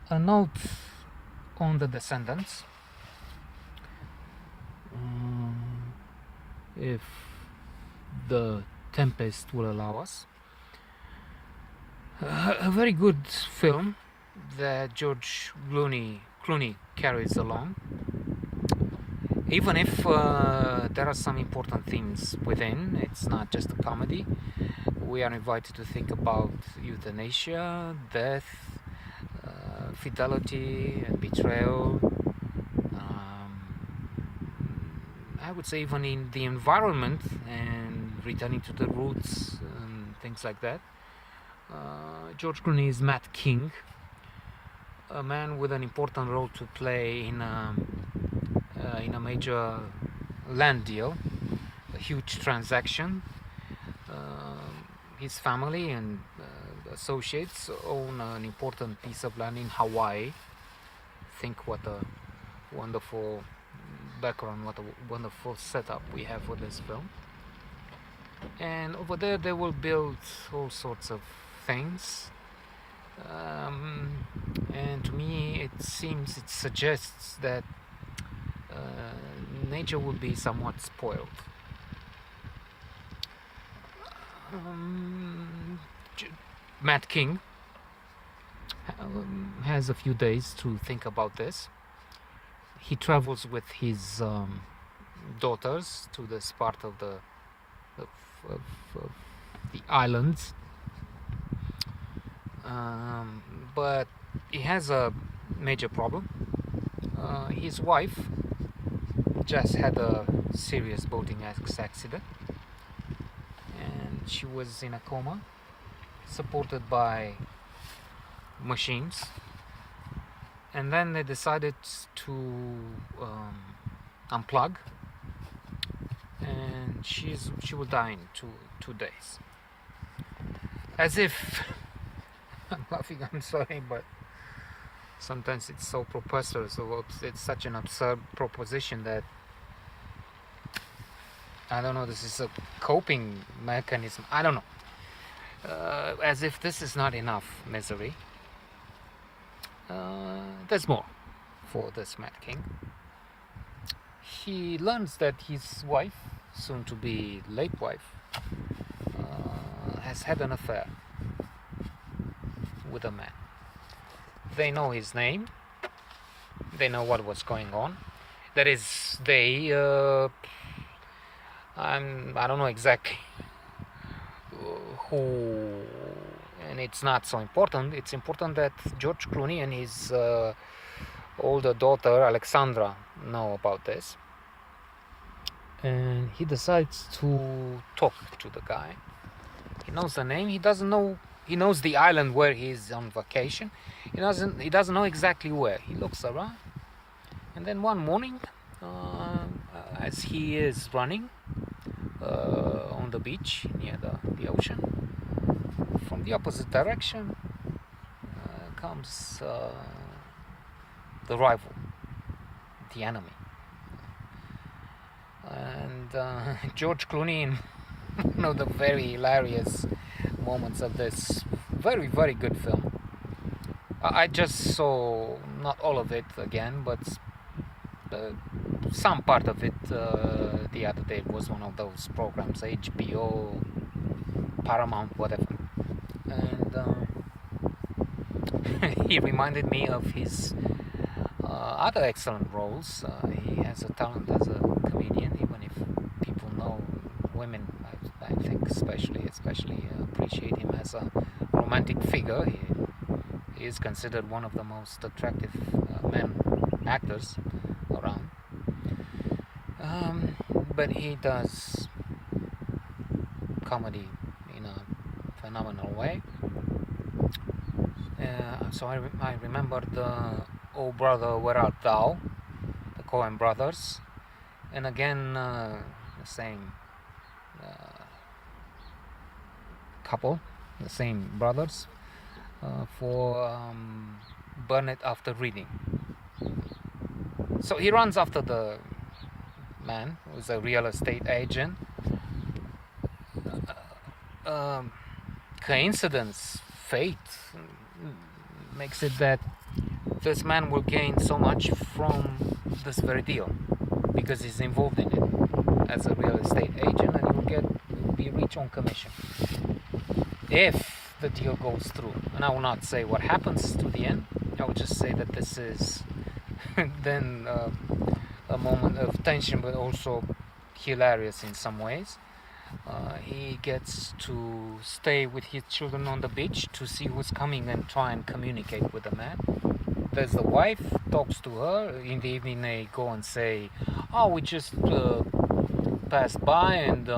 A note on the Descendants. If the tempest will allow us. A very good film that George Clooney carries along. Even if there are some important themes within, it's not just a comedy. We are invited to think about euthanasia, death, fidelity and betrayal. I would say even in the environment and returning to the roots and things like that. George Clooney is Matt King, a man with an important role to play in a major land deal, a huge transaction. His family and associates own an important piece of land in Hawaii. Think what a wonderful background, what a wonderful setup we have for this film. And over there they will build all sorts of things. And to me it suggests that nature will be somewhat spoiled. Matt King has a few days to think about this. He travels with his daughters to this part of the islands, but he has a major problem. His wife just had a serious boating accident, and she was in a coma, supported by machines. And then they decided to unplug, and she will die in two days. As if I'm laughing, I'm sorry, but sometimes it's so preposterous, it's such an absurd proposition that I don't know, this is a coping mechanism, I don't know. As if this is not enough misery. There's more for this Matt King. He learns that his wife, soon to be late wife, has had an affair with a man. They know his name, they know what was going on. That is, I don't know exactly who, and it's not so important. It's important that George Clooney and his older daughter Alexandra know about this, and he decides to talk to the guy. He knows the name. He doesn't know. He knows the island where he's on vacation. He doesn't know exactly where. He looks around, and then one morning, as he is running on the beach near the ocean, from the opposite direction comes the rival, the enemy. And George Clooney, in one of the very hilarious moments of this very, very good film. I just saw not all of it again, but some part of it the other day. It was one of those programs, HBO, Paramount, whatever. And he reminded me of his other excellent roles. He has a talent as a comedian, even if people know women, I think especially appreciate him as a romantic figure. He is considered one of the most attractive men actors around. But he does comedy in a phenomenal way. So I remember the Oh Brother, Where Art Thou, the Coen brothers, and again the same couple, the same brothers, for Burn It After Reading. So he runs after the man who's a real estate agent. Coincidence, fate makes it that this man will gain so much from this very deal because he's involved in it as a real estate agent, and he'll be rich on commission if the deal goes through. And I will not say what happens to the end. I will just say that this is then a moment of tension, but also hilarious in some ways. He gets to stay with his children on the beach to see who's coming and try and communicate with the man. There's the wife, talks to her. In the evening they go and say, oh, we just passed by and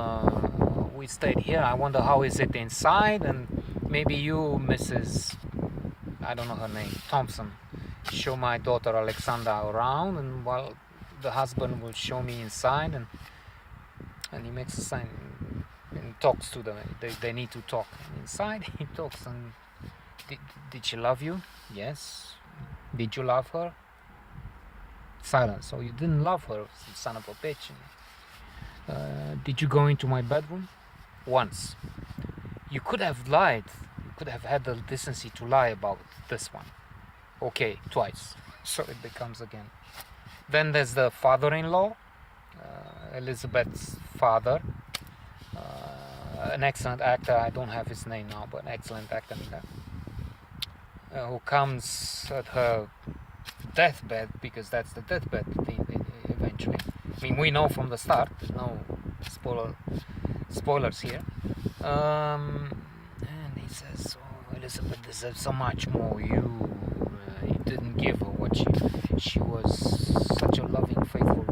we stayed here. I wonder how is it inside, and maybe you, Mrs. I don't know her name, Thompson, show my daughter Alexander around, and while the husband will show me inside, and he makes a sign and talks to them. They need to talk. And inside he talks, and did she love you? Yes. Did you love her? Silence. So you didn't love her, son of a bitch. Did you go into my bedroom? Once. You could have lied. You could have had the decency to lie about this one. Okay, twice. So it becomes again. Then there's the father-in-law, Elizabeth's father, an excellent actor. I don't have his name now, but an excellent actor, who comes at her deathbed, because that's the deathbed eventually. I mean, we know from the start. There's no spoilers here. And he says, "Oh, Elizabeth deserves so much more. You didn't give her what she was such a loving, faithful